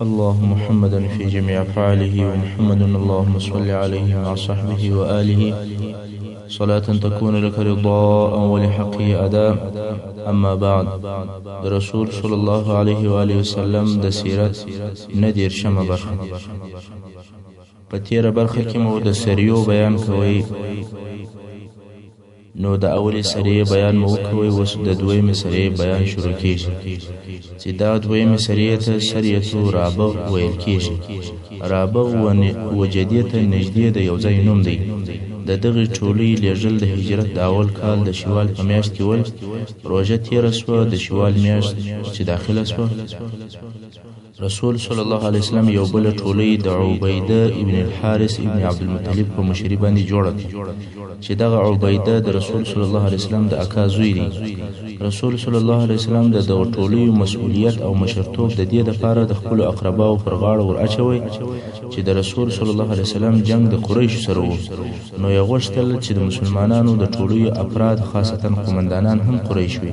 اللهم محمدا في جميع أفعاله ومحمد اللهم صل عليه مع صحبه وآله صلاة تكون لك رضاء ولحقه أداء. أما بعد، رسول صلى الله عليه وآله وسلم د سیرت ندیر شمه برخه. په تیره برخه کې مو د سریو بیان کوي، نو د اولی سریه بیان مو کوي. اوس د دویمې سریه بیان شروع کیږي چې دا دویمې سریه ته سریه رابغ ویل کیږي. رابغ و جدیه ته نږدې د یو ځای نوم دی. د دغه ټولۍ لیږل د هجرت د اول کال د شوال په میاشت کې ول. روژه تیره شوه، د شوال میاشت چې داخله شوه. رسول صلی الله علیه وسلم یو بل ټولۍ د عبیده ابن الحارث ابن عبدالمطلب په مشري باندې جوړه چې دغه عبیده د رسول صلی الله علیه وسلم د اکا زوی دی. رسول صلی الله علیه وسلم د دغه ټولۍ مسؤلیت او مشرتوب د دې لپاره د خپل اقرباو پر غاړه ور اچوي چې د رسول صلی الله علیه وسلم جنگ د قریش سره وو. نو یې غوښتل چې د مسلمانانو د ټولۍ افراد خاصتا قومندانان هم قریش وي.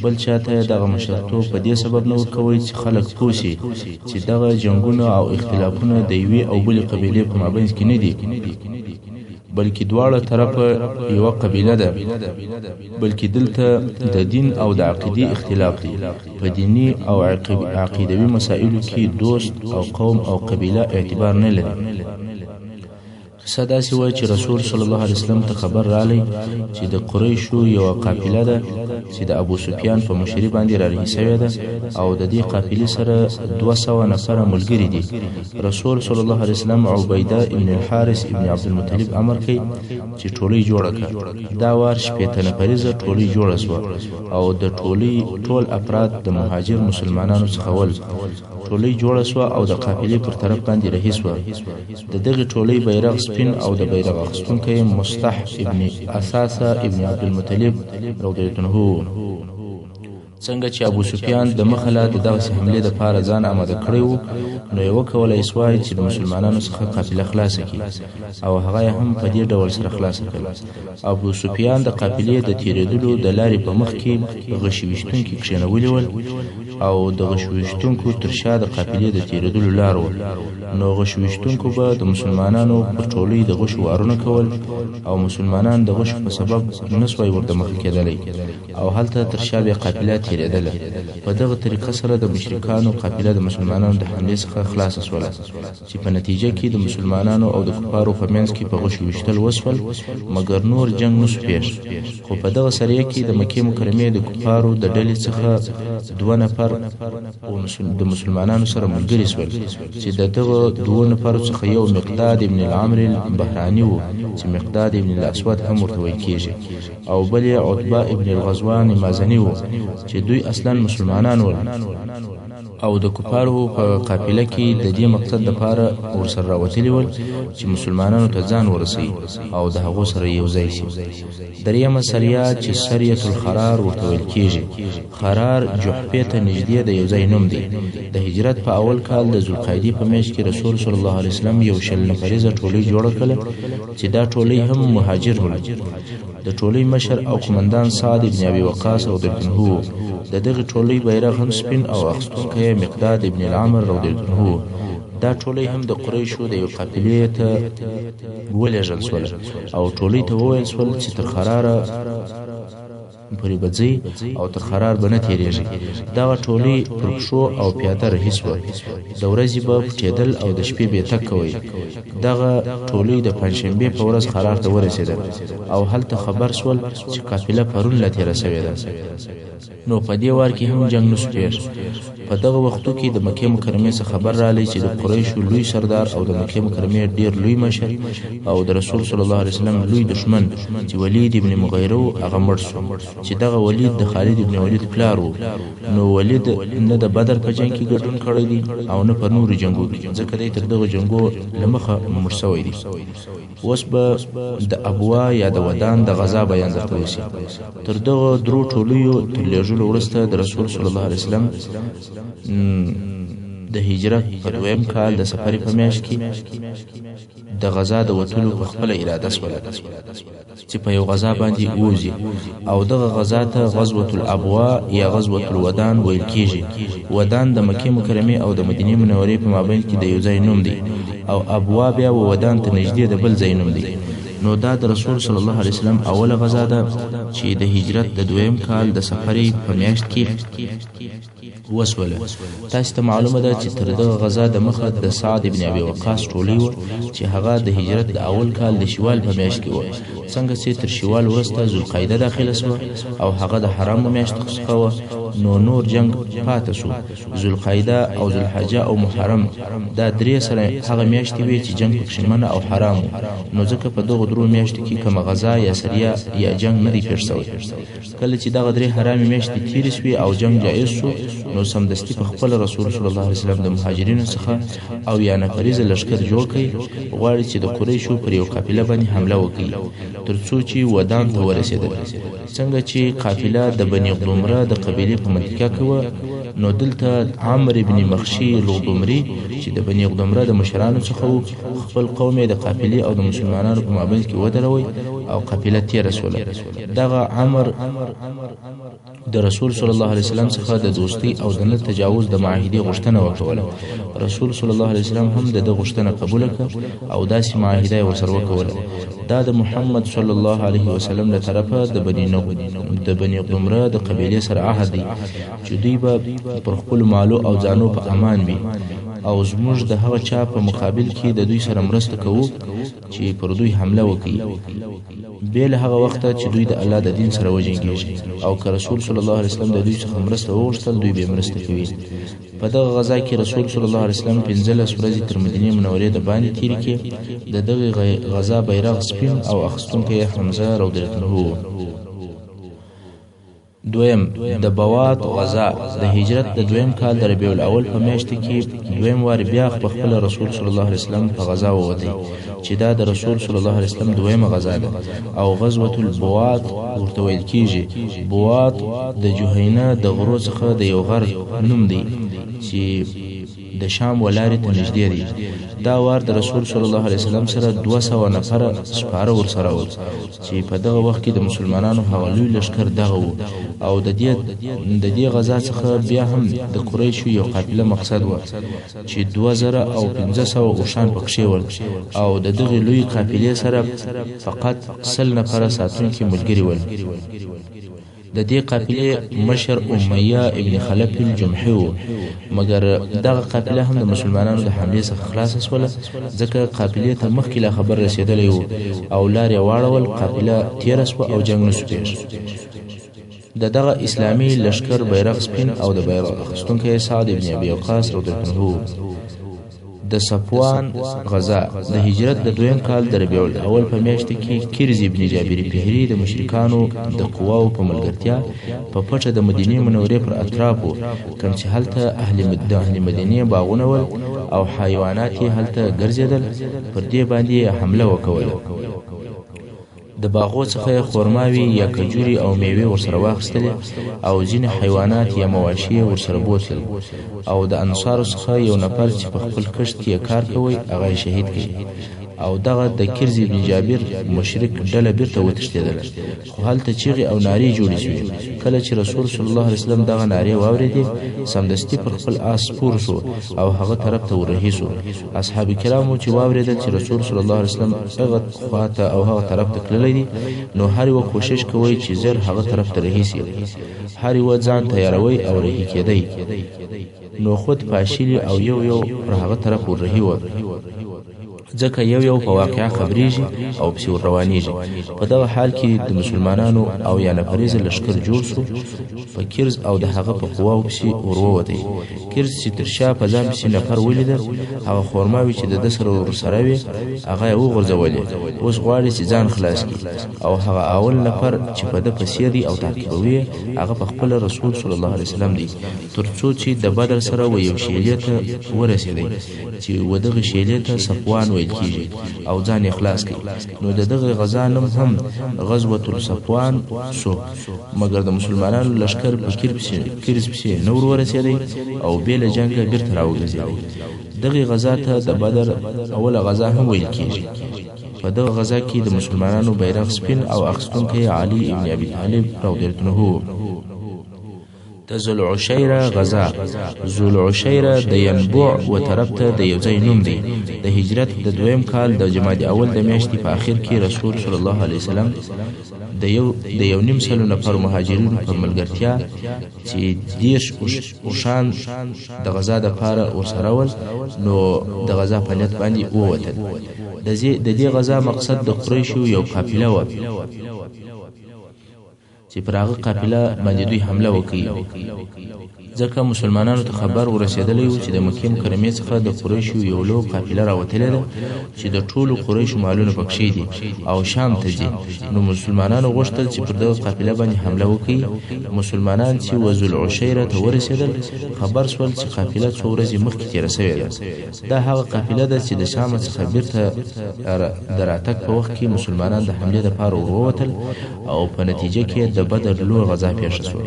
بل چاته دغه مشرتوب په دې سبب نه ورکوي چې خلک پوه شي چې دغه جنگونه او اختلافونه د یوې او بلې قبیلې په مابینځ کې نه دي، بلکې دواړه طرفه یوه قبیله ده، بلکې دلته د دین او د عقیدې اختلاف دی. په دینی او عقیدوي مسائلو کې دوست او قوم او قبیله اعتبار نه لري. قصه داسې وه چې رسول صلی الله علیه وسلم ته خبر رالی چې د قریشو یوه قافله ده چې د ابو سفیان په مشري باندې رارهي شوې ده او د دې قافلې سره 200 نفره ملګري دي. رسول صلی الله علیه وسلم عبیده ابن الحارث ابن عبدالمطلب امر کوي چې ټولۍ جوړه کړه. دا وار 80 نفریزه ټولۍ جوړه شوه او د ټولۍ ټول افراد د مهاجر مسلمانانو څخه ول. ټولۍ جوړه شوه او د قافلې پر طرف باندې رهي شوه. د دغه ټولۍ بیرغ سپین او د بیرغ اخیستونکی مصطح ابن اساسه ابن عبدالمطلب رضی الله عنه. څنګه چې ابو سفیان د مخله د دغسې حملې دپاره ځان آماده کړی و، نو یې وکولی سوای چې د مسلمانانو څخه قافله خلاصه کړي او هغه یې هم په دې ډول سره خلاصه کړه. ابو سفیان د قافلې د تېرېدلو د لارې په مخ کې غشي ویشتونکي کښېنولي ول او د غشو ویشتونکو تر شا د قافلې د تېرېدلو لار و. نو غشو ویشتونکو به د مسلمانانو پر ټولۍ د غشو وارونه کول او مسلمانان د غشو په سبب نه سوای ورته مخه کېدلی او هلته تر شا بیا قافله تېرېدله. په دغه طریقه سره د مشرکانو قافله د مسلمانانو د حملې څخه خلاصه شوله چې په نتیجه کې د مسلمانانو او د کفارو په منځ کې په غشو ویشتل وشول، مګر نور جنگ نسو پیښ. خو په دغه سریه کې د مکې مکرمې د کفارو د ډلې څخه 2 نفر د مسلمانانو سره ملګري شول چې د دغه 2 نفرو څخه یو مقداد ابن العمر البهراني و چې مقداد ابن الاسود هم ورته ویل کېږي، او بل یې عتبه ابن الغزوان مازني و چې دوی اصلا مسلمانان ول او د کفارو په قافله کې د دې مقصد لپاره ورسره راوتلي ول چې مسلمانانو ته ځان ورسوي او د هغو سره یو ځای شي. دریمه سریه چې سریه الخرار ورته ویل کېږي. خرار جحفې ته نږدې د یو ځای نوم دی. د هجرت په اول کال د ذوالقعدې په میاشت کې رسول صلی الله علیه وسلم یو 100 نفریزه ټولۍ جوړه کړه چې دا ټولۍ هم مهاجر ول. د ټولۍ مشر او قومندان سعد ابن ابي وقاص رضی الله عنه. د دغه ټولۍ بیرغ هم سپین او اخیستونکی مقداد ابن العمر رضی الله عنه. دا ټولۍ هم د قریشو د یو قافلې ته ولېږل شوله او ټولۍ ته وویل شول چې تر خراره پورې به ځئ او تر خرار به نه تېرېږي. دغه ټولۍ پر پښو او پیاده رهي شوه. د ورځې به پټېدل او د شپې به تګ کوئ. دغه ټولۍ د پنجشنبې په ورځ خرار ته ورسېده او هلته خبر شول چې قافله پرون لا تېره شوې ده. نو په دې وار کې هم جنگ نسو پیښ. په دغه وختو کې د مکې مکرمې څخه خبر رالی چې د قریشو لوی سردار او د مکې مکرمې ډیر لوی مشر او د رسول صلی الله علیه وسلم لوی دشمن چې ولید ابن مغیره هغه مړ شو چې دغه ولید د خالد ابن ولید پلار و. نو ولید نه د بدر په جنگ کې ګډون کړی دی او نه په نورو جنگو کې، ځکه دی تر دغه جنگو له مخه مړ شوی دی. اوس به د ابوا یا د ودان د غزا بیان درته وشي. تر دغه درو ټولیو تر لیږلو وروسته د رسول صلی الله علیه وسلم د هجرت په 2م کال د سفر په میاشت کې د غزا د وتلو په خپل اراده سول چې په یو غزا باندې ووځي او دغه غزا ته غزوة الابواء یا غزوة الودان ویل کیږي. ودان د مکې مکرمه او د مدینې منورې په مابین کې د یو ځای نوم دی او ابوا بیا ودان ته نږدې د بل ځای نوم دی. نو دا د رسول صلی الله علیه وسلم اوله غزا ده چې د هجرت د دویم کال د سفرې په میاشت کې وسوله. تاسو ته معلومه ده چې تر دغه غزا د مخه د سعد ابن ابي وقاص ټولي و چې هغه د هجرت د اول کال د شوال په میاشت کې و. څنګه چې تر شوال وروسته ذوالقعده داخله شو او هغه د حرام میاشت څخه و، نو نور جنگ پاتې شو. ذوالقعده او ذوالحجه او محرم دا درې سره هغه میاشتې وي چې جنگ پکې منع او حرام، نو ځکه په دغه درو میاشتو کې کوم غزا یا سریه یا جنگ نه دی پیښ شوی. کله چې دغه درې حرامي میاشتې تیرې شوې او جنگ جایز شو، نو سمدستي په خپل رسول صلی الله علیه وسلم د مهاجرینو څخه او یا نفریزه لشکر جوړ کړي، غواړي چې د قریشو پر یو قافله باندې حمله وکړي ترڅو چې ودان ته ورسېدل. څنګه چې قافله د بني غدمره د قبیلې په منطقه کې و، نو دلته عمرو ابن مخشي الغدمري چې د بني غدمره د مشرانو څخه و، خپل قوم د قافلې او د مسلمانانو په مابین کې ودروي او قافله تیره شوله. دغه عمر د رسول صلی الله علیه وسلم څخه د دوستی او د نه تجاوز د معاهدې غوښتنه وکوله. رسول صلی الله علیه وسلم هم د غوښتنه قبول کړه او داسې معاهده ورسره وکوله. دا د محمد صلی الله علیه وسلم له طرفه د بني غدمره د قبیلې سره عهد دی چې دوی به پر خپل مالو او ځانو په امان وي او زموږ د هغه چا په مقابل کې د دوی سره مرسته کوو چې پر دوی حمله وکړي، بیل هغه وخت چې دوی د الله د دین سره وجنګیږي، او که رسول صلی الله علیه وسلم د دوی څخه مرسته وغوښتل دوی به مرسته کوي. په دغه غزا کې رسول صلی الله علیه وسلم 15 ورځې تر مدینې منورې د باندې تیر کې د دغه غزا بیرغ سپین او اخستونکی حمزه رضی الله عنه. دویم د بوات غزا د هجرت د دویم کال د ربیع الاول په میاشت کې دویم وار بیا خپل رسول صلی الله علیه وسلم په غزا ووتی چې دا د رسول صلی الله علیه وسلم دویمه غزا ده او غزوه البوات ورته ویل کیږي. بوات د جوهینه د غرو څخه د یو غر نوم دی چې د شام ولارې ته نږدې دی. دا وار د رسول صلی الله علیه وسلم سره 200 نفر سپاره ورسره و چې په دغه وخت کې د مسلمانانو هغه لوی لشکر دغه و او د دې غزا څخه بیا هم د قریشو یو قافله مقصد و چې 2500 اوښان پکښې ول او د دغه لوی قافلې سره فقط 100 نفر ساتونکي ملګري ول. د دې قافلې مشر امیه ابن خلف الجمحي و، مګر دغه قافله هم د مسلمانانو د حملې څخه خلاص شوله ځکه قافلې ته مخکې لا خبر رسېدلی و او لار یې واړول، قافله تیره شوه او جنګ نه شو پیښ. دغه اسلامي لشکر بیرغ سپین او د بیرغ اخیستونکی سعد ابن ابي وقاص رضی الله عنه. د صفوان غزا د هجرت د دویم کال د ربیع الاول په میاشت کې کرز ابن جابر فهري د مشرکانو د قواو په ملګرتیا په پټه د مدینې منورې پر اطرافو کوم چې هلته اهل مدینې باغونه ول او حیوانات یې هلته ګرځېدل، پر دې باندې حمله وکوله. د باغو څخه خورماوي یا کجوري او میوه ورسره واخستلې او ځینې حیوانات یا مواشي ورسره بوتل او د انصار څخه یو نفر چې په خپل کښت کې کار کوي هغه شهید کړي او دغه د کرز ابن جابر مشرک ډله بیرته وتښتېدله، خو هلته چیغې او نارې جوړې شوې. کله چې رسول صلی الله علیه وسلم دغه نارې واورېدې سمدستي پر خپل آس سپور شو او هغه طرف ته ورهي شو. اصحاب کرامو چې واورېدل چې رسول صلی الله علیه وسلم هغه خواته او هغه طرف ته تللی دی، نو هر یو کوشش کوي چې زر هغه طرف ته رهي شي، هر یو ځان تیاروي او رهي کېدی، نو خود پاشلی او یو پر هغه طرف ورهي و ځکه یو په واقعا خبرېږي او پسې روانېږي. په دغه حال کې د مسلمانانو او یا نفریزه لشکر جوړ شو په کرز او د هغه په قواو پسې ورووتی. کرز چې تر شا په ځان پسې نفر ولیدل، هغه خورماوي چې د ده سره ورسره وې هغه یې وغورځولې، اوس غواړي چې ځان خلاص کړي او هغه اول نفر چې په ده پسې دی او تعقیبوي هغه په خپل رسول صلی الله علیه وسلم دی، تر څو چې د بدر سره و یو شیلې ته ورسېدی چې و دغه شیلې ته صفوان ویل کیږي او ځان اخلاص کوي. نو د دغه غزا نوم هم غزوة الصفوان سو، مګر د مسلمانانو لشکر په کرز پسې نور ورسېدی او بې له جنګه بیرته راوګرځېدی. دغه غزا ته د بدر اوله غزا هم ویل کیږي. په دغه غزا کې د مسلمانانو بیرغ سپین او اخیستونکی علي ابن ابي طالب رضی الله عنه. د ذوالعشیره غزا، ذوالعشیره د ینبوع و طرف ته د یو ځای نوم دی. د هجرت د دویم کال د جمادی اول د میاشتې په اخر کې رسول صلی الله علیه وسلم د یو نیم سلو نفر مهاجرینو په ملګرتیا چې 10 اوښان د غزا دپاره ورسره ول، نو د غزا په نیت باندې ووتل. د دې غزا مقصد د قریشو یو قافله وه چې پر هغه قافله باندې دوی حمله وکړي، ځکه مسلمانانو ته خبر ورسېدلی و چې د مکې مکرمې څخه د قریشو یو لو قافله راوتلې ده چې د ټولو قریشو مالونه پکښې دي او شام ته ځي. نو مسلمانانو غوښتل چې پر دغه قافله باندې حمله وکړي. مسلمانان چې ذوالعشیره ته ورسېدل، خبر شول چې قافله څو ورځې مخکې تېره سوې ده. دا هغه قافله ده چې د شام څخه بیرته د راتګ په وخت کې مسلمانان د حملې دپاره ووتل او په نتیجه کې د بدر لویه غزا پیښه شوه.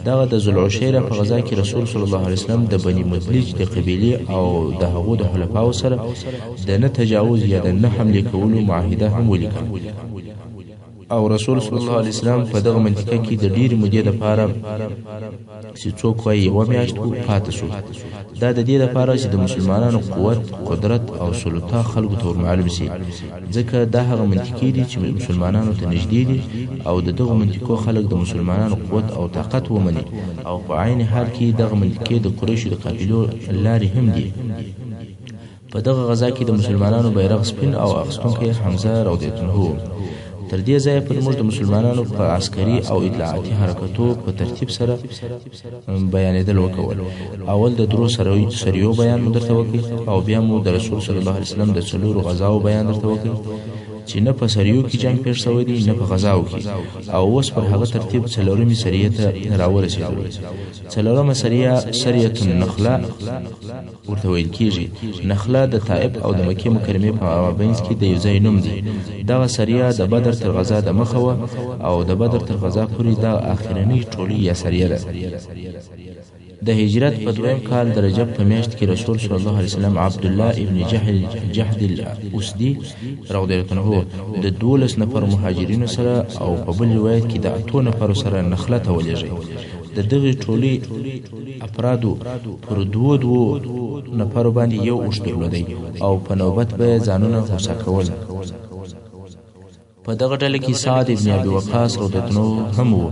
دغه د ذوالعشیره په غزا کې رسول صلی الله علیه وسلم د بني مدلج د قبیلې او د هغو د خلفاو سره د نه تجاوز یا د نه حملې کولو معاهده هم ولیکل. او رسول صلی الله علیه وسلم په دغه منطقه کې د ډېرې مودې دپاره چې څوک وایي یوه میاشت پاتې شو. دا د دې دپاره چې د مسلمانانو قوت، قدرت او سلطه خلکو ته ورمعلوم شي، ځکه دا هغه منطقې دي چې مسلمانانو ته نږدې دي او د دغو منطقو خلک د مسلمانانو قوت او طاقت ومني، او په عین حال کې دغه منطقې د قریشو د قافلو لارې هم دي. په دغه غزا کې د مسلمانانو بیرغ سپین او اخیستونکی حمزه رضی الله عنه. تر دې ځایه پر موږ د مسلمانانو په عسکري او اطلاعاتي حرکتو په ترتیب سره بیانېدل وکول. اول د درو سریو بیان مو درته وکړي او بیا مو د رسول صلی الله علیه وسلم د 4 غزاو بیان درته وکړي چې نه په سریو کې جنگ پیښ شوی دی نه په غزاو کې. او اوس پر هغه ترتیب 4مې سریې ته راورسېدلو. 4مه سریه سریة النخله ورته ویل کېږي. نخله د طائف او د مکې مکرمې په مابینځ کې د یو ځای نوم دی. دغه سریه د بدر تر غزا د مخه وه او د بدر تر غزا پورې دا اخرنۍ ټولۍ یا سریه ده. د هجرت په دویم کال د رجب په میاشت کې رسول صلی الله علیه وسلم عبدالله ابن جحد الاسدي رضی الله عنه د 12 نفر مهاجرینو سره او په بل روایت کې د 8 نفرو سره نخله ته ولېږي. د دغې ټولې افرادو پر 2 نفرو باندې یو اوښ درلودی او په نوبت به ځانونه غوسه کول. په دغه ډله کې سعد ابن ابي وقاص رضی الله عنه هم و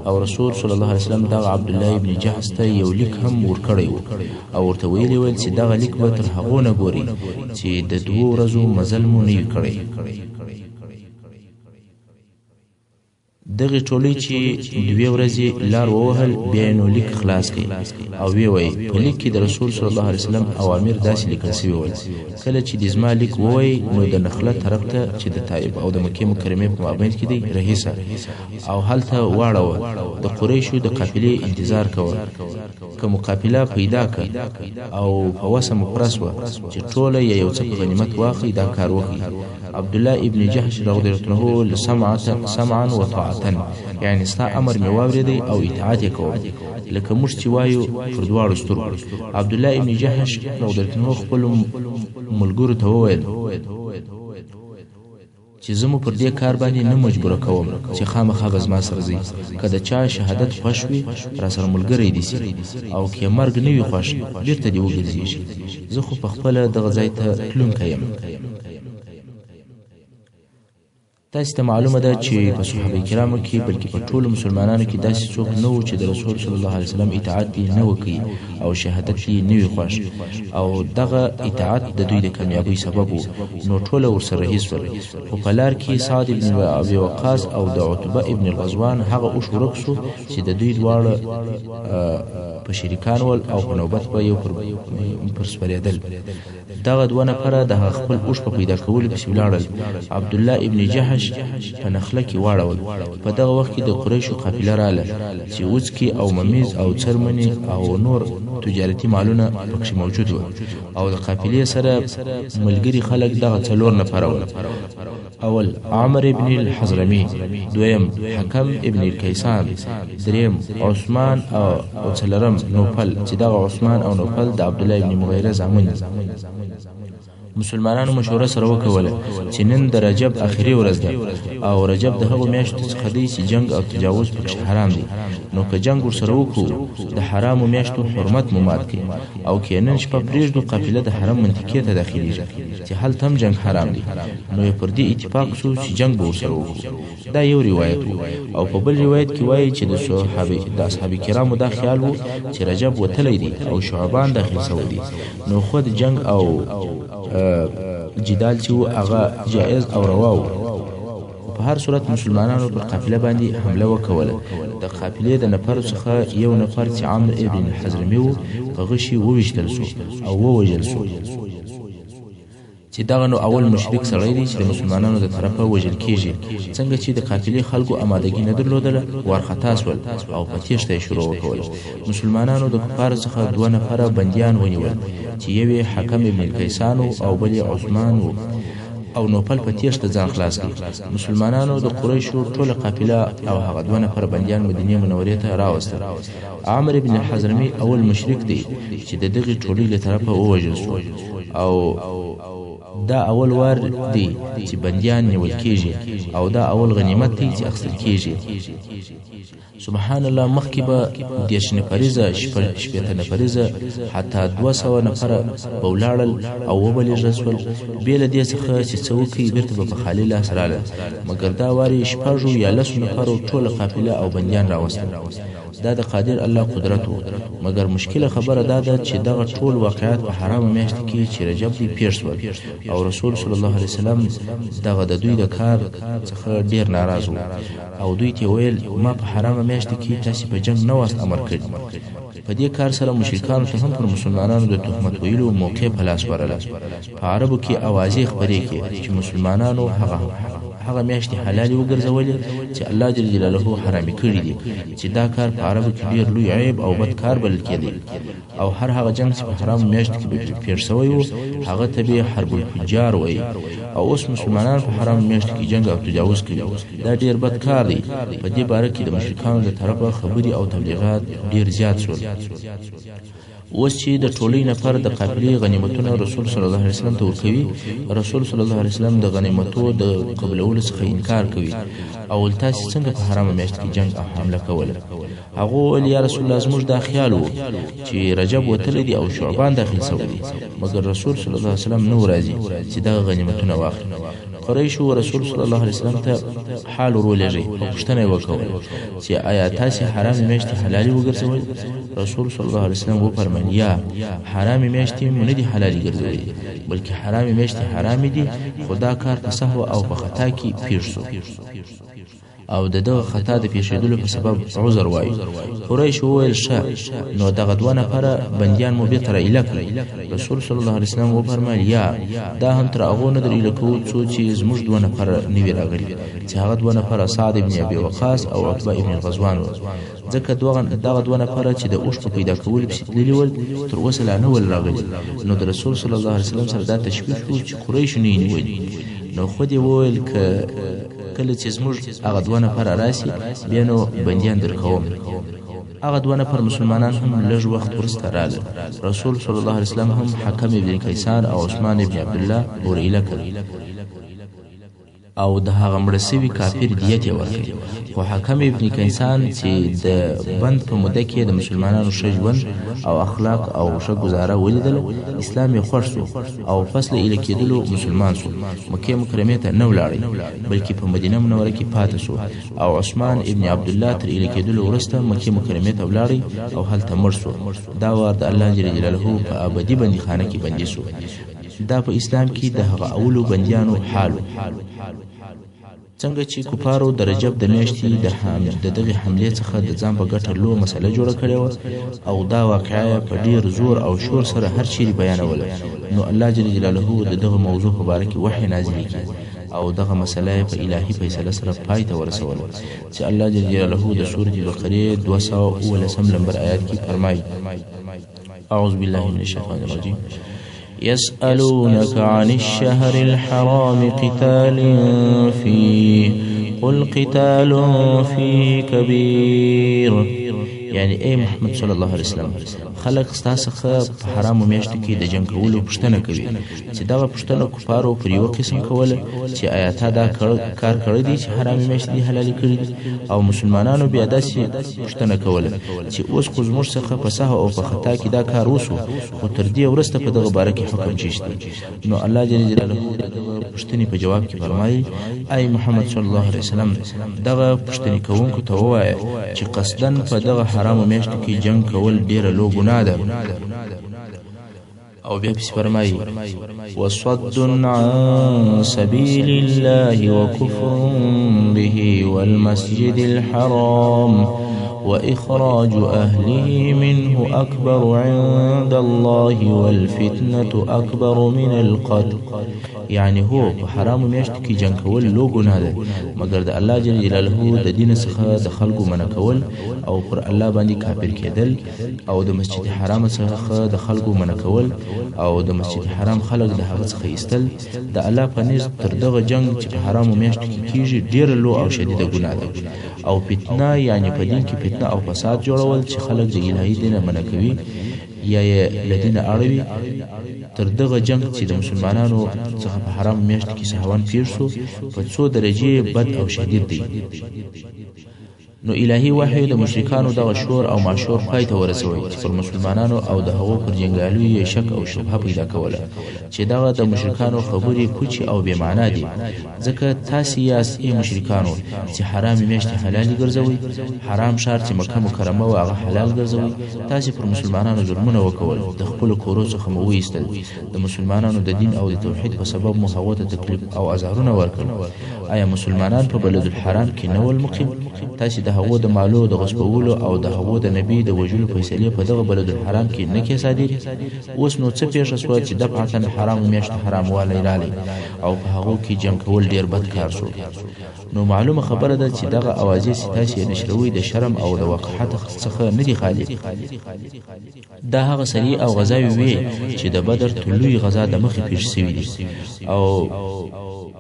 او رسول صلی الله علیه وسلم دغه عبدالله ابن جحش ته یو لیک هم ورکړی و او ورته ویلي ول چې دغه لیک به تر هغو نه ګوري چې د 2 ورځو مزل مو نه وي کړی. دغه ټولې چې 2 ورځې لار ووهل بیا نو لیک خلاص کړي او وی وای په لیک کې د رسول صلی الله علیه وسلم اوامر داسې لیکل شوي ول. کله چې د زما لیک ووای نو د نخله طرف ته چې د طائف او د مکې مکرمې په مابین کې دی رهیسه او هلته واړوه. د قریشو د قافلې انتظار کوه، که مقابله پیدا کړ او په وسه مپرس وه چې ټوله یا یو څه په غنیمت واخلي، دا کار وکړي. عبدالله ابن جحش رضی الله عنه سمعا و طاعتا، یعنی ستا امر مې واورېدی او اطاعت یې کوم لکه موږ چې وایو پر 2 سترګو. عبدالله ابن جحش رضی الله عنه خپلو ملګرو ته وویل چې زه مو پر دې کار باندې نه مجبوره کوم چې خامخا به زما سره ځئ. که د چا شهادت خوښ وي را سره ملګری دي سي او که مرګ نه وي خوښ بیرته دې وګرځېږي. زه خو پخپله دغه ځای ته تلونکی یم. تاسو ته معلومه ده چې په صحابه کرامو کې بلکې په ټولو مسلمانانو کې داسې څوک نه و چې د رسول صلی الله علیه وسلم اطاعت یې نه وکړي او شهادت یې نه وي خوښ او دغه اطاعت د دوی د کامیابۍ سبب و. نو ټوله ورسره هېڅ ول. خو په لار کې سعد ابن ابي وقاص او د عتبه ابن الغزوان هغه اوښ ورک شو چې د دوی دواړه په شریکان ول او په نوبت به یو پر سپرېدل. دغه 2 نفره د خپل اوښ په پیدا کولو پسې ولاړل. عبدالله ابن جحش جحش په نخله کې واړول. په دغه وخت کې د قریشو قافله رااله چې وڅکي او ممیز او څرمنې او نور تجارتي مالونه پکښې موجود وو او د قافلې سره ملګري خلک دغه 4 نفره ول. اول عمر ابن الحضرمي، دویم حکم ابن الکیسان، دریم عثمان او څلورم نوفل چې دغه عثمان او نوفل د عبدالله ابن مغیره زامن. مسلمانانو مشوره سره وکوله چې نن د رجب اخري ورځ ده او رجب د هغو میاشتو څخه دی چې جنگ او تجاوز پکښې حرام دی. نو که جنگ ورسره وکړو د حرامو میاشتو حرمت مو مات کړي او که نن شپه پرېږدو قافله د حرم منطقې ته داخلېږي چې هلته هم جنگ حرام دی. نو یې پر دې اتفاق شو چې جنگ به ورسره وکړو. دا یو روایت و. او په بل روایت کې وایي چې د اصحاب کرامو دا خیال و چې رجب وتلی دی او شعبان داخل شوی دی. نو خود جنگ او جدال چې و هغه جائز او روا و. په هر صورت مسلمانانو پر قافله باندې حمله وکوله. د قافلې د نفرو څخه یو نفر چې عمرو ابن الحضرمي و په غشي وویشتل سو او ووژل سو چې دغه نو اول مشرک سړی دی چې د مسلمانانو د طرفه وژل کیږي. څنګه چې د قافلې خلکو امادګي نه درلودله وارخطا سول او په تیښته یې شروع وکوله. مسلمانانو د کفارو څخه 2 نفره بندیان ونیول چې یو یې حکم ابن الکیسان او بل یې عثمان او نوفل په تیښته ځان خلاص کړي. مسلمانانو د قریشو ټوله قافله او هغه 2 نفره بندیان مدینې منورې ته راوستل. عمرو ابن الحضرمي اول مشرک دی چې د دغې ټولۍ له طرفه ووژل سو او دا اول وار دی چې بندیان نیول کیږي او دا اول غنیمت دی چې اخیستل کیږي. سبحان الله، مخکې به 10 نفریزه 8 نفریزه حتی 200 نفره به ولاړل او وبلېږل سول. بې له دې څخه چې څه وکړي بېرته به په خالي لاس راغلل. مګر دا وار یې 6 یا 10 نفرو ټوله قافله او بندیان راوستل. دا د قادر الله قدرت و. مګر مشکله خبره دا ده چې دغه ټول واقعات په حرامه میاشت کې چې رجب دی پېښ شول او رسول صلی الله علیه وسلم دغه د دوی د کار څخه ډیر ناراض و او دوی ته ویل ما په حرامه میاشت کې تاسو په جنگ نه واست امر کړی. په دې کار سره مشرکانو ته هم پر مسلمانانو د تهمت ویلو موقع په لاس ورله. په عربو کې اوازې خپرې کړي چې مسلمانانو هغه میاشتې حلالې وګرځولې چې الله جل جلاله حرامې کړي دي، چې دا کار په عربو کې ډېر لوی عیب او بد کار بلل کېدی. او هر هغه جنگ چې په حرام میاشت کې پیښ شوی و هغه ته به حرب الفجار وایي. او اوس مسلمانان په حرام میاشت کې جنگ او تجاوز کوي. دا ډېر بد کار دی. په دې باره کې د مشرکانو له طرفه خبرې او تبلیغات ډېر زیات شول. اوس چې د ټولۍ نفر د قافلې غنیمتونه رسول صلی الله علیه وسلم ته ورکوي، رسول صلی الله علیه وسلم د غنیمتو د قبولولو څخه انکار کوي او تاسې څنګه په حرامه میاشت کې جنگ او حمله کوله؟ هغه وویل یا رسول الله زموږ دا خیال و چې رجب وتلی دی او شعبان داخل شوی دی، مګر رسول صلی الله علیه وسلم نه راځي چې دغه غنیمتونه واخلي. قریشو رسول صلی الله علیه وسلم ته حال ورولېږي او پوښتنه یې وکړه چې آیا تاسې حرامې میاشتې حلالې وګرځولې؟ رسول صلی الله علیه وسلم وفرمایل یا حرامې میاشتې مو نه دي حلالې ګرځولې، بلکې حرامې میاشتې حرامې دي، خو دا کار په سهو او په خطا کې پېښ شو او دغه خطا د پیښېدلو په سبب عذر وایي. قریش وویل ښه، نو دغه 2 نفره بندیان مو بېرته راایله کړئ. رسول صلی الله علیه وسلم وفرمایل یا دا هم تر هغو نه در ایله کوو څو چې زموږ 2 نفره نه وي راغلي، چې هغه 2 نفره سعد ابن ابي وقاص او عتبه ابن غزوان وو. ځکه دغه 2 نفره چې د اوښ په پیدا کولو پسې تللي ول تر اوسه لا نه ول راغلي. نو د رسول صلی الله علیه وسلم سره دا تشویش و چې قریش نه یې نیولي. نو خود یې وویل که کله چې زموږ هغه 2 نفره راسي بیا نو بندیان درکوم. هغه 2 نفر مسلمانان هم لږ وخت وروسته راغلل. رسول صلی الله علیه وسلم هم حکم ابن کیسان او عثمان ابن عبدالله ورایله کړل او د هغه مړه سوي کافر دیت یې ورکړ. خو حکم ابن کیسان چې د بند په موده کې د مسلمانانو ښه ژوند او اخلاق او ښه ګزاره ولیدل، اسلام یې خوښ شو او فصل ایله کېدلو مسلمان شو. مکې مکرمې ته نه ولاړی بلکې په مدینه منوره کې پاته شو او عثمان ابن عبدالله تر ایله کېدلو وروسته مکې مکرمې ته ولاړی او هلته مړ شو. دا وار د الله جل جلاله په ابدي بندیخانه کې بندي شو. دا په اسلام کې د هغه اولو بندیانو حال. څنګه چې کفارو د رجب د میاشتې د دغې حملې څخه د ځان په ګټه لویه مسله جوړه کړې وه او دا واقعه په ډیر زور او شور سره هر چیرې بیانوله، نو الله جل جلاله د دغه موضوع په باره کې وحی نازلې کړي او دغه مسله په الهي فیصله سره پای ته ورسوله چې الله جل جلاله د سورة بقره 219 نمبر آیات کې فرمایي اعوذ بالله من الشیطان الرجیم يسألونك عن الشهر الحرام قتال فيه قل قتال فيه كبير یعنی ای محمد صلی الله علیه وسلم خلق ستاسو په حرامو میاشتو کې د جنگ کولو پوښتنه کوي چې دا پوښتنه کفارو پر یو قسم کوله چې آیات دا کار کړی دي چې حرامي میاشتې دي حلالي کړي او مسلمانانو بیا داسې پوښتنه کوله چې اوس خو زموږ څخه په سهو او په خطا کې دا کار وسو خو تر دې وروسته په دغه باره کې حکم چیشته نو الله جل جلاله دغه پوښتنې په جواب کې فرمایي ای محمد صلی الله علیه وسلم دغه پوښتنې کوونکو ته ووایه چې قصدن په دغه حرامو میاشتو کې جنگ کول ډیره لو ګناه ده او بیا پس فرمایي وصد عن سبيل الله وكفر به والمسجد الحرام وإخراج أهله منه أكبر عند الله والفتنة أكبر من القتل یعنی هو په حرامو میاشتو کې جنگ کول لو ګناه ده مګر د الله جل جلاله د دین څخه د خلکو منع کول او پر الله باندې کافر کېدل او د مسجد حرام څخه د خلکو منع کول او د مسجد حرام خلک د هغه څخه ایستل د الله په نزد تر دغه جنگ چې په حرامو میاشتو کې کیږي ډیر لو او شدیده ګناه ده او فتنه یعنی په دین کې فتنه او فساد جوړول چې خلک د الهي دین منع کوي یا یې لدین اړوي تر دغه جنگ چې د مسلمانانو څخه په حرام میاشت کې سهوان پیر شو په څو درجه بد او شدید دی نو الهي وحی د مشرکانو دغه شور او ماشور پای ته ورسوي چې پر مسلمانانو او د هغو پر جنګالوی شک او شبهه پیدا کوله چې دغه د مشرکانو خبرې پوچې او بې معنا دي ځکه تاسو یې مشرکانو چې حرام میاشت حلالي ګرځوي حرام شهر چې مکه مکرمه او هغه حلال ګرځوي تاسو پر مسلمانانو ظلمونه وکول د خپل کورو څخه مو وایستل د مسلمانانو د دین او د توحید په سبب مو هغه ته تکلیف او ازارونه ورکړل آیا مسلمانان په بلد الحرام کې نو مقیم تاسو د هغو د مالو د غصبولو او د هغو د نبی د وجلو فیصلې په دغه بلد الحرام کې نه کې صادري اوس نو څه پیښه شوه چې د پاتن حرام میاشت حرام والی رالی او په هغو کې جنگ کول ډیر بد کار شو نو معلومه خبره ده چې دغه اوازې ستاسو نشروي د شرم او د وقاحت څخه نه دي خالي دا هغه سری او غزاوی وي چې د بدر طلوعي غزا د مخې پیښ شوی دي او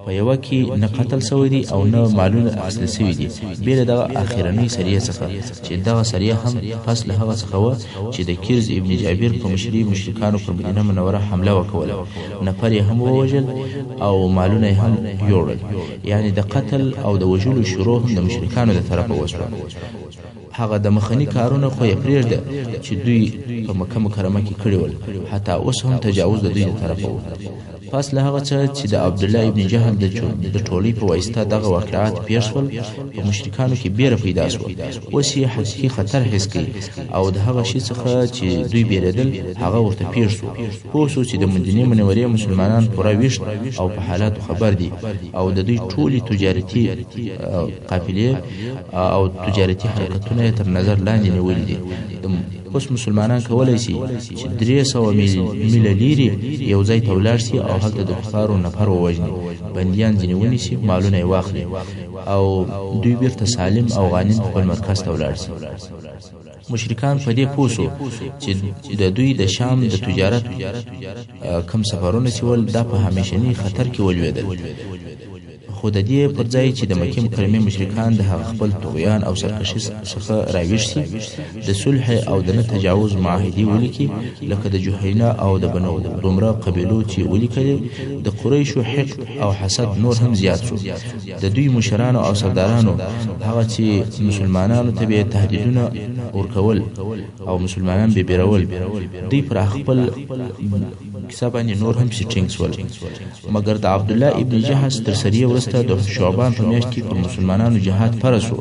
په یو کې نه قتل شوی دي او نه مالونه اخیستل شوی دي بیره د اخیرنۍ سریه څخه چې دغه سریه هم فصل هغه څخه و چې د کیرز ابن جابر په مشري مشرکانو پر مدینه منوره حمله وکوله نفر یې هم ووژل او مالونه هم یوړل یعنی د قتل او د وژلو شروع هم د مشرکانو د طرفه وشوه هغه د مخنی کارونه خو یې پرېږده چې دوی په مکه مکرمه کې کړي ول حتی اوس هم تجاوز د دوی د طرفه و پس له هغه څه چې د عبد الله ابن جهل د ټولۍ په واسطه دغه واقعات پیښ شول په مشرکانو کې بیره پیدا شو اوس یې حقیقي خطر حس کړي او د هغه شي څخه چې دوی بیرېدل هغه ورته پیښ شو پوه شو چې د مدینې منورې مسلمانان پوره ویښ او په حالاتو خبر دي او د دوی ټولې تجارتي قافلې او تجارتي حرکتونه تر نظر لاندې نیولې دي اوس مسلمانان کولای شي چې 300 میله لیرې یو ځای ته ولاړ شي او هلته د کفارو نفر ووژني بندیان ځینې ونیسي مالونه یې واخلي او دوی بیرته سالم او غانم خپل مرکز ته ولاړ شي مشرکان په دې پوه شو چې د دوی د شام د تجارت کم سفرونه چې ول دا په همیشني خطر کې ولوېدل خو د دې پر ځای چې د مکې مکرمې مشرکان د هغه خپل طغیان او سرکشي څخه راویښ شي د صلح او د نه تجاوز معاهدې ولیکي لکه د جهینا او د بنو دومره قبیلو چې ولیکلې د قریشو حقد او حسد نور هم زیات شو د دوی مشرانو او سردارانو هغه چې مسلمانانو ته به تهدیدونه ورکول او مسلمانان به بیرول دوی پر خپل کسبانه نور هم سټینګ شول مګر د عبد الله ابن جهش تر سریه ورسته د شعبان په میاشت کې پر مسلمانانو جهاد فرض شو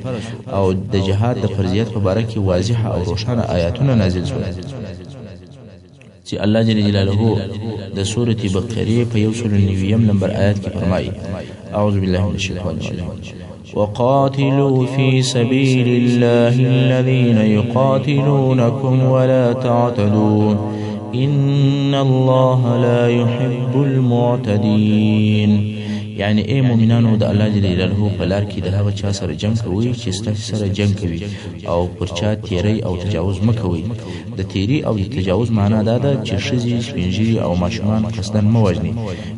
او د جهاد د فرضیت په اړه کې واضح او روښانه آیاتونه نازل شول چې الله جل جلاله د سورۃ بقره په 190 نمبر آیات کې فرمایي اعوذ بالله من الشیطان الرجیم وقاتلوا في سبيل الله الذين يقاتلونكم ولا تعتدوا إن الله لا يحب المعتدين یعنی ای مؤمنانو د الله جل جلاله په لار کې د هغه چا سره جنگ کوئ چې ستاسو سره جنگ کوي او پر چا تیری او تجاوز مکوئ. د تیری او د تجاوز معنا دا ده چې ښځې، سپین ږیري او ماشومان قصدن مه وژنئ،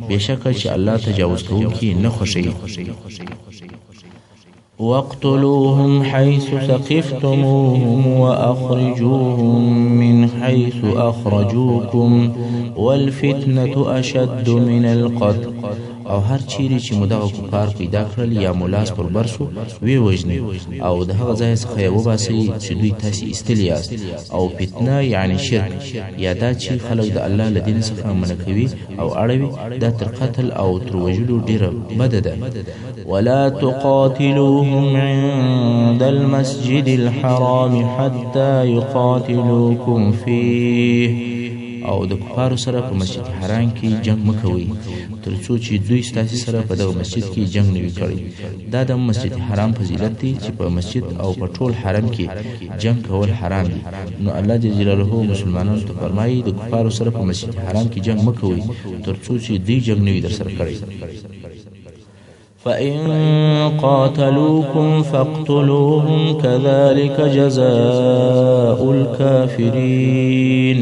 بېشکه چې الله تجاوز کوونکي نه خوښوي. واقتلوهم حيث ثقفتموهم وأخرجوهم من حيث أخرجوكم والفتنة أشد من القتل. او هر چیرې چې مو دغه کفار پیدا کړل یا مو لاس پر بر سو ویې وژنئ او د هغه ځای څخه یې وباسئ چې دوی تاسې ایستلي یاست. او فتنه یعنې شرک یا دا چې خلک د الله له دین څخه منع کوي او اړوي، دا تر قتل او تر وژلو ډېره بده ده. ولا تقاتلوهم عند المسجد الحرام حتى يقاتلوكم فيه. او د کفارو سره په مسجد حرام کې جنگ مکوئ تر څو چې دوی ستاسې سره په دغه مسجد کې جنگ نه وي کړی. دا د مسجد حرام فضیلت دی چې په مسجد او په ټول حرم کې جنگ کول حرام دي. نو الله جل جلاله مسلمانانو ته فرمایي د کفارو سره په مسجد حرام کې جنگ مکوئ تر څو چې دوی جنگ نه وي در سره کړی. فإن قاتلوكم فاقتلوهم كذلك جزاء الكافرين.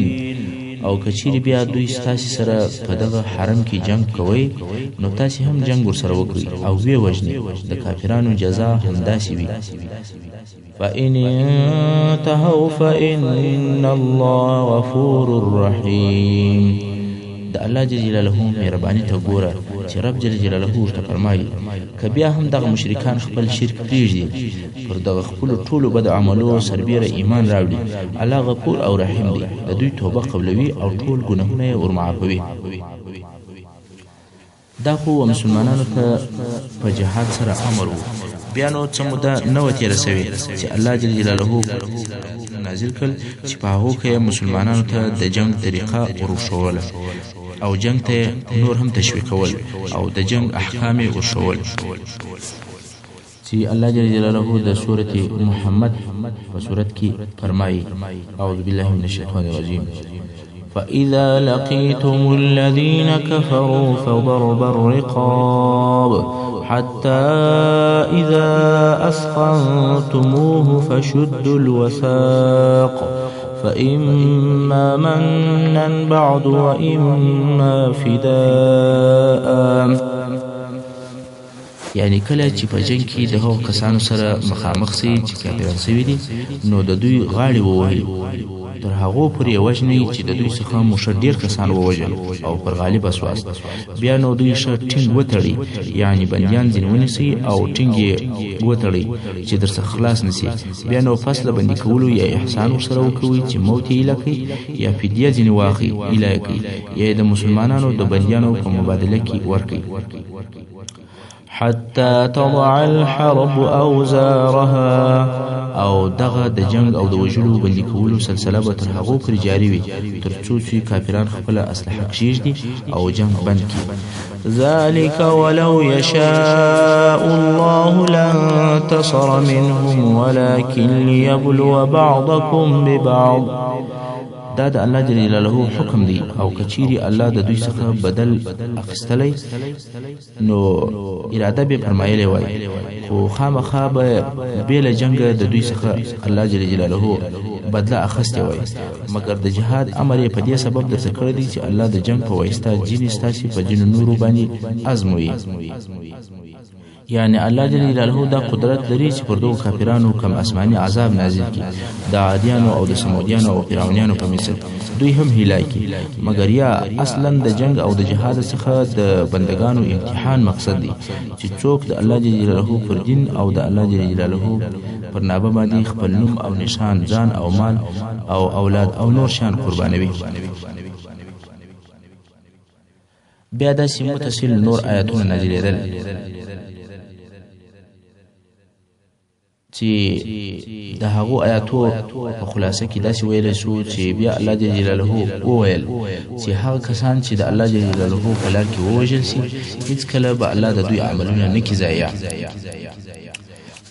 او کچیر بیا دوی ستاسې سره په دغه حرم کې جنگ کوئ نو تاسې هم جنگ ورسره وکړئ او ویې وژنئ. د کافرانو جزا همداسې وي. فإن انتهوا فإن الله غفور رحیم. د الله جل جلاله مهرباني ته ګوره چې رب جل جلاله ورته فرمایي که بیا هم دغه مشرکان خپل شرک پرېږدي، پر دغه خپلو ټولو بد عملو سربیره ایمان راوړي، الله غفور او رحیم دی، د دوی توبه قبلوي او ټول ګناهونه یې ورمعافوي. دا خو مسلمانانو ته په جهاد سره امر و. بیا نو څه موده نه وه تېره سوې چې الله جل جلاله نازل کړل چې په هغو کې مسلمانانو ته د جنگ طریقه ورښووله او جنگ ته نور هم تشویقول او د جنگ احکام یې ورښوول. چې الله جل جلاله د سورة محمد په سورت کې فرمایي اعوذ بالله من الشیطان الرجیم فإذا لقيتم الذين كفروا فضرب الرقاب حتى إذا أثخنتموه فشدوا الوثاق فإما منا بعد وإما فداء. یعنی کله چې په جنگ کې د هغو کسانو سره مخامخ سئ چې کافران سوي دي نو د دوی غاړې ووهئ تر هغو پورې یې وژنئ چې د دوی څخه مو ښه ډېر کسان ووژل او پر غالبه سواست. بیا نو دوی ښه ټینګ وتړئ، یعنی بندیان ځینې ونیسئ او ټینګ یې وتړئ چې در څخه خلاص نه سي. بیا نو پس له بندي کولو یا احسان ورسره وکوئ چې موت یې ایله کړئ یا فدیه ځینې واخلئ ایله کړئ یا د مسلمانانو د بندیانو په مبادله کې ورکړئ. حتى تضع الحرب أوزارها. او دغه د جنگ او د وژلو بندي کولو سلسله به تر هغو پورې جاري وي تر څو چې کافران خپله اسلحه کښېږدي او جنگ بند کړي. ذلك ولو يشاء الله لانتصر منهم ولكن ليبلو بعضكم ببعض. دا د الله جل جلاله حکم دی او کچیری الله د دوی څخه بدل اخیستلی نو اراده به فرمایلی وای، خو خامخا به بې له جنګه د دوی څخه الله جل جلاله بدله اخیستی وای، مګر د جهاد امر یې په دې سبب درته کړی دی چې الله د جنګ په واسطه ځینې ستاسې په ځینو نورو باندې ازموي. یعنی الله جل جلاله دا قدرت لري چې پر دغو کافرانو کم آسماني عذاب نازل کړي د عادیانو او د سمودیانو او فرعونیانو په مثل دوی هم هیلای کړي. مګر یا اصلا د جنگ او د جهاد څخه د بندگانو امتحان مقصد دی چې څوک د الله جل جلاله پر دین او د الله جل جلاله پر نامه باندې خپل نوم او نشان، ځان او مال او اولاد او نور شان قربانوي. بیا داسې متصل نور آیاتونه نازلېدل چې د هغو آیاتو په خلاصه کې داسې ویلی شو چې بیا الله جل جلاله وویل چې هغه کسان چې د الله جل جلاله په لار کې ووژل سي هېڅکله به الله د دوی عملونه نه کړي ضایع.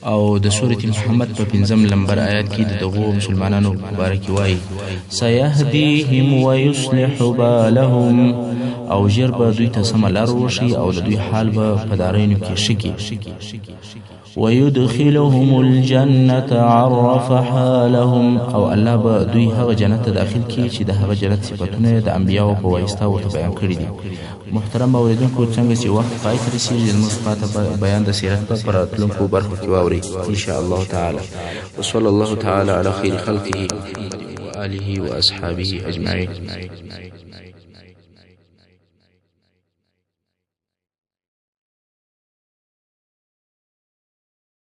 او د سورة محمد په 5 نمبر آیات کې د دغو مسلمانانو مبارکي وایي سيهديهم ويصلح بالهم او ژر به دوی ته سمه لار وښي او د دوی حال به په دارینو کې ښه کړي ويدخلهم الجنة عرفها لهم او الله به دوی هغه جنت ته داخل کړي چې د هغه جنت صفتونه د انبیاو په واسطه ورته بیان کړي دي. محترم اوریدونکو څنګه چې وخت پای ته رسیږي زموږ پاته بیان د سیرت په راتلونکو برخو کې واورئ ان شاء الله تعالی. وصلى الله تعالى على خير خلقه محمد وآله وأصحابه أجمعين.